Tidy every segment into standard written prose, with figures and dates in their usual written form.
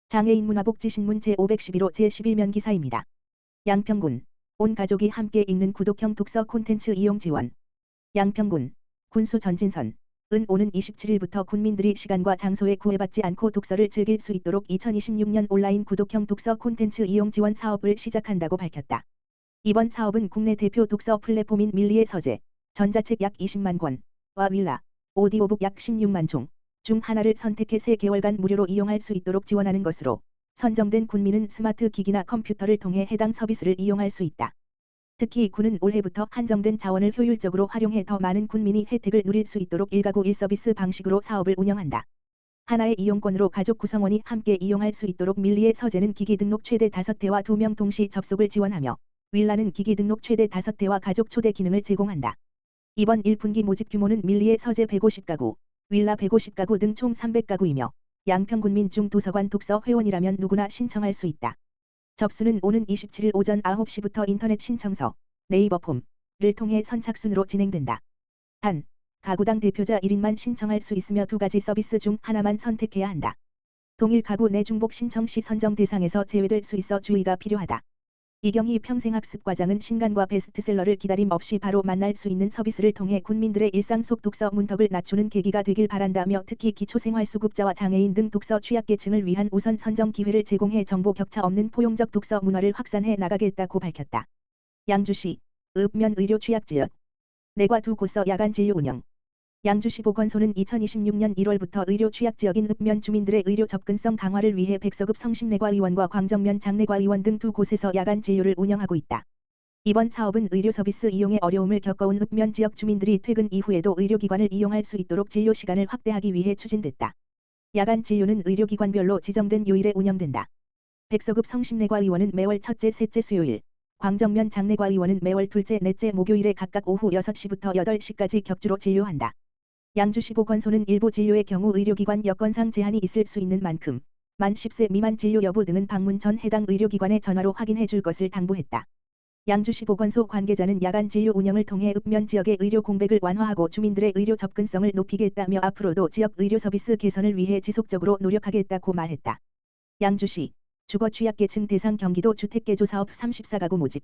장애인 문화복지신문 제511호 제11면 기사입니다. 양평군. 온 가족이 함께 읽는 구독형 독서 콘텐츠 이용 지원. 양평군. 군수 전진선. 은 오는 27일부터 군민들이 시간과 장소에 구애받지 않고 독서를 즐길 수 있도록 2026년 온라인 구독형 독서 콘텐츠 이용 지원 사업을 시작한다고 밝혔다. 이번 사업은 국내 대표 독서 플랫폼인 밀리의 서재, 전자책 약 20만 권과 윌라, 오디오북 약 16만 종 중 하나를 선택해 3개월간 무료로 이용할 수 있도록 지원하는 것으로, 선정된 군민은 스마트 기기나 컴퓨터를 통해 해당 서비스를 이용할 수 있다. 특히 군은 올해부터 한정된 자원을 효율적으로 활용해 더 많은 군민이 혜택을 누릴 수 있도록 1가구 1서비스 방식으로 사업을 운영한다. 하나의 이용권으로 가족 구성원이 함께 이용할 수 있도록 밀리의 서재는 기기 등록 최대 5대와 2명 동시 접속을 지원하며, 윌라는 기기 등록 최대 5대와 가족 초대 기능을 제공한다. 이번 1분기 모집 규모는 밀리의 서재 150가구, 윌라 150가구 등 총 300가구이며 양평군민 중 도서관 독서 회원이라면 누구나 신청할 수 있다. 접수는 오는 27일 오전 9시부터 인터넷 신청서, 네이버 폼을 통해 선착순으로 진행된다. 단, 가구당 대표자 1인만 신청할 수 있으며 2가지 서비스 중 하나만 선택해야 한다. 동일 가구 내 중복 신청 시 선정 대상에서 제외될 수 있어 주의가 필요하다. 이경희 평생학습과장은 신간과 베스트셀러를 기다림 없이 바로 만날 수 있는 서비스를 통해 군민들의 일상 속 독서 문턱을 낮추는 계기가 되길 바란다며, 특히 기초생활수급자와 장애인 등 독서 취약계층을 위한 우선 선정 기회를 제공해 정보 격차 없는 포용적 독서 문화를 확산해 나가겠다고 밝혔다. 양주시 읍면 의료 취약지역 내과 2곳서 야간 진료 운영. 양주시 보건소는 2026년 1월부터 의료 취약지역인 읍면 주민들의 의료 접근성 강화를 위해 백서급 성심내과의원과 광정면 장내과의원 등 2곳에서 야간 진료를 운영하고 있다. 이번 사업은 의료 서비스 이용에 어려움을 겪어온 읍면 지역 주민들이 퇴근 이후에도 의료기관을 이용할 수 있도록 진료 시간을 확대하기 위해 추진됐다. 야간 진료는 의료기관별로 지정된 요일에 운영된다. 백서급 성심내과의원은 매월 첫째, 셋째 수요일, 광정면 장내과의원은 매월 둘째, 넷째 목요일에 각각 오후 6시부터 8시까지 격주로 진료한다. 양주시 보건소는 일부 진료의 경우 의료기관 여건상 제한이 있을 수 있는 만큼 만 10세 미만 진료 여부 등은 방문 전 해당 의료기관에 전화로 확인해 줄 것을 당부했다. 양주시 보건소 관계자는 야간 진료 운영을 통해 읍면 지역의 의료 공백을 완화하고 주민들의 의료 접근성을 높이겠다며 앞으로도 지역 의료 서비스 개선을 위해 지속적으로 노력하겠다고 말했다. 양주시 주거 취약계층 대상 경기도 주택개조 사업 34가구 모집.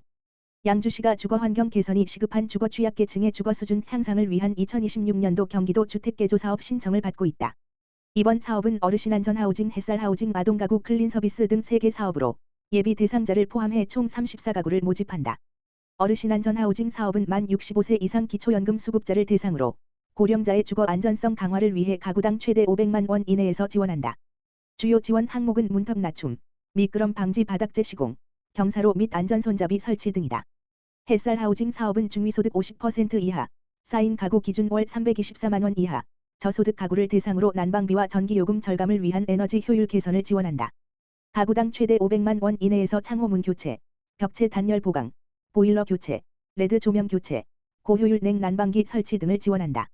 양주시가 주거환경 개선이 시급한 주거 취약계층의 주거 수준 향상을 위한 2026년도 경기도 주택개조 사업 신청을 받고 있다. 이번 사업은 어르신안전하우징, 햇살하우징, 아동가구 클린서비스 등 3개 사업으로 예비 대상자를 포함해 총 34가구를 모집한다. 어르신안전하우징 사업은 만 65세 이상 기초연금 수급자를 대상으로 고령자의 주거 안전성 강화를 위해 가구당 최대 500만 원 이내에서 지원한다. 주요 지원 항목은 문턱 낮춤, 미끄럼 방지 바닥재 시공, 경사로 및 안전손잡이 설치 등이다. 햇살하우징 사업은 중위소득 50% 이하, 4인 가구 기준 월 324만 원 이하, 저소득 가구를 대상으로 난방비와 전기요금 절감을 위한 에너지 효율 개선을 지원한다. 가구당 최대 500만 원 이내에서 창호문 교체, 벽체 단열 보강, 보일러 교체, 레드 조명 교체, 고효율 냉난방기 설치 등을 지원한다.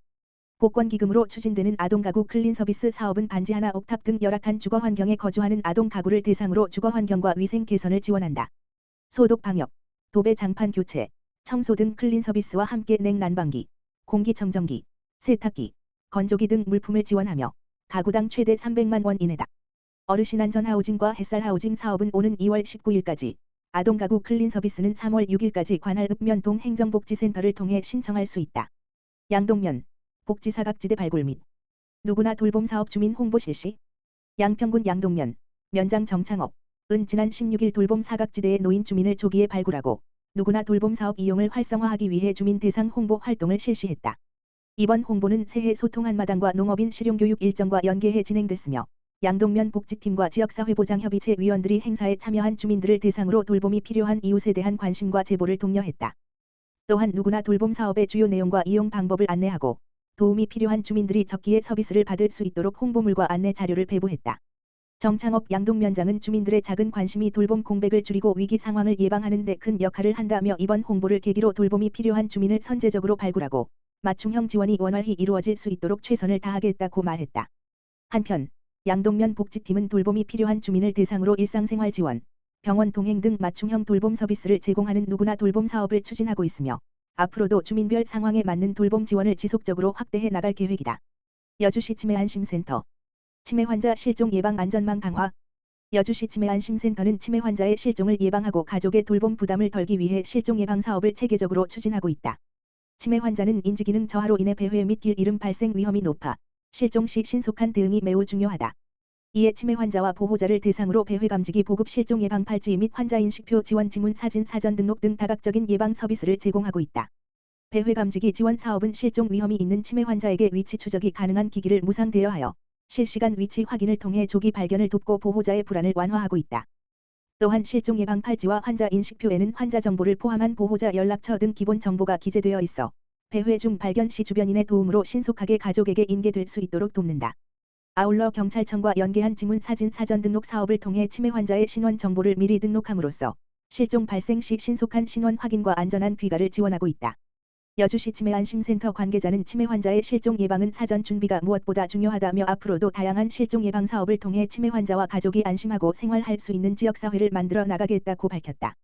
복권기금으로 추진되는 아동가구 클린서비스 사업은 반지 하나 옥탑 등 열악한 주거 환경에 거주하는 아동 가구를 대상으로 주거 환경과 위생 개선을 지원한다. 소독 방역, 도배 장판 교체, 청소 등 클린 서비스와 함께 냉난방기, 공기청정기, 세탁기, 건조기 등 물품을 지원하며 가구당 최대 300만 원 이내다. 어르신안전하우징과 햇살하우징 사업은 오는 2월 19일까지, 아동가구 클린 서비스는 3월 6일까지 관할 읍면동 행정복지센터를 통해 신청할 수 있다. 양동면 복지사각지대 발굴 및 누구나 돌봄 사업 주민 홍보 실시. 양평군 양동면 면장 정창업 은 지난 16일 돌봄 사각지대의 노인 주민을 조기에 발굴하고 누구나 돌봄 사업 이용을 활성화하기 위해 주민 대상 홍보 활동을 실시했다. 이번 홍보는 새해 소통 한마당과 농업인 실용교육 일정과 연계해 진행됐으며, 양동면 복지팀과 지역사회보장협의체 위원들이 행사에 참여한 주민들을 대상으로 돌봄이 필요한 이웃에 대한 관심과 제보를 독려했다. 또한 누구나 돌봄 사업의 주요 내용과 이용 방법을 안내하고 도움이 필요한 주민들이 적기에 서비스를 받을 수 있도록 홍보물과 안내 자료를 배부했다. 정창업 양동면장은 주민들의 작은 관심이 돌봄 공백을 줄이고 위기 상황을 예방하는 데 큰 역할을 한다며, 이번 홍보를 계기로 돌봄이 필요한 주민을 선제적으로 발굴하고 맞춤형 지원이 원활히 이루어질 수 있도록 최선을 다하겠다고 말했다. 한편 양동면 복지팀은 돌봄이 필요한 주민을 대상으로 일상생활 지원, 병원 동행 등 맞춤형 돌봄 서비스를 제공하는 누구나 돌봄 사업을 추진하고 있으며, 앞으로도 주민별 상황에 맞는 돌봄 지원을 지속적으로 확대해 나갈 계획이다. 여주시 치매안심센터 치매 환자 실종 예방 안전망 강화. 여주시 치매안심센터는 치매 환자의 실종을 예방하고 가족의 돌봄 부담을 덜기 위해 실종 예방 사업을 체계적으로 추진하고 있다. 치매 환자는 인지기능 저하로 인해 폐회 및 길 잃음 발생 위험이 높아 실종 시 신속한 대응이 매우 중요하다. 이에 치매 환자와 보호자를 대상으로 폐회 감지기 보급 실종 예방 팔찌 및 환자 인식표 지원 지문 사진 사전 등록 등 다각적인 예방 서비스를 제공하고 있다. 폐회 감지기 지원 사업은 실종 위험이 있는 치매 환자에게 위치 추적이 가능한 기기를 무상 대여하여 실시간 위치 확인을 통해 조기 발견을 돕고 보호자의 불안을 완화하고 있다. 또한 실종 예방 팔찌와 환자 인식표에는 환자 정보를 포함한 보호자 연락처 등 기본 정보가 기재되어 있어 폐회 중 발견 시 주변인의 도움으로 신속하게 가족에게 인계될 수 있도록 돕는다. 아울러 경찰청과 연계한 지문 사진 사전 등록 사업을 통해 치매 환자의 신원 정보를 미리 등록함으로써 실종 발생 시 신속한 신원 확인과 안전한 귀가를 지원하고 있다. 여주시 치매안심센터 관계자는 치매 환자의 실종 예방은 사전 준비가 무엇보다 중요하다며 앞으로도 다양한 실종 예방 사업을 통해 치매 환자와 가족이 안심하고 생활할 수 있는 지역사회를 만들어 나가겠다고 밝혔다.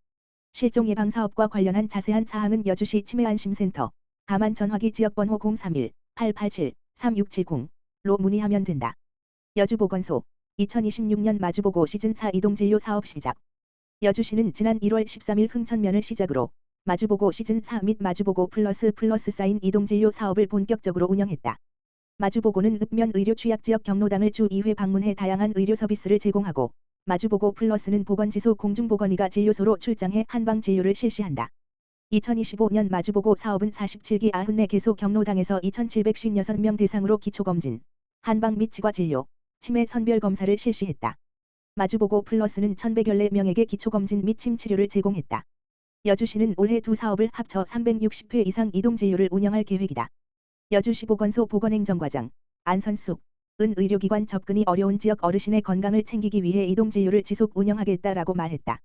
실종 예방 사업과 관련한 자세한 사항은 여주시 치매안심센터 다만 전화기 지역번호 031-887-3670로 문의하면 된다. 여주보건소 2026년 마주보고 시즌4 이동진료 사업 시작. 여주시는 지난 1월 13일 흥천면을 시작으로 마주보고 시즌4 및 마주보고 플러스 사인 이동진료 사업을 본격적으로 운영했다. 마주보고는 읍면 의료 취약지역 경로당을 주 2회 방문해 다양한 의료 서비스를 제공하고 마주보고 플러스는 보건지소 공중보건의가 진료소로 출장해 한방 진료를 실시한다. 2025년 마주보고 사업은 47기 94개소 경로당에서 2,756명 대상으로 기초검진, 한방 및 치과진료, 치매 선별검사를 실시했다. 마주보고 플러스는 1,114명에게 기초검진 및 침치료를 제공했다. 여주시는 올해 두 사업을 합쳐 360회 이상 이동진료를 운영할 계획이다. 여주시 보건소 보건행정과장 안선숙 은 의료기관 접근이 어려운 지역 어르신의 건강을 챙기기 위해 이동진료를 지속 운영하겠다라고 말했다.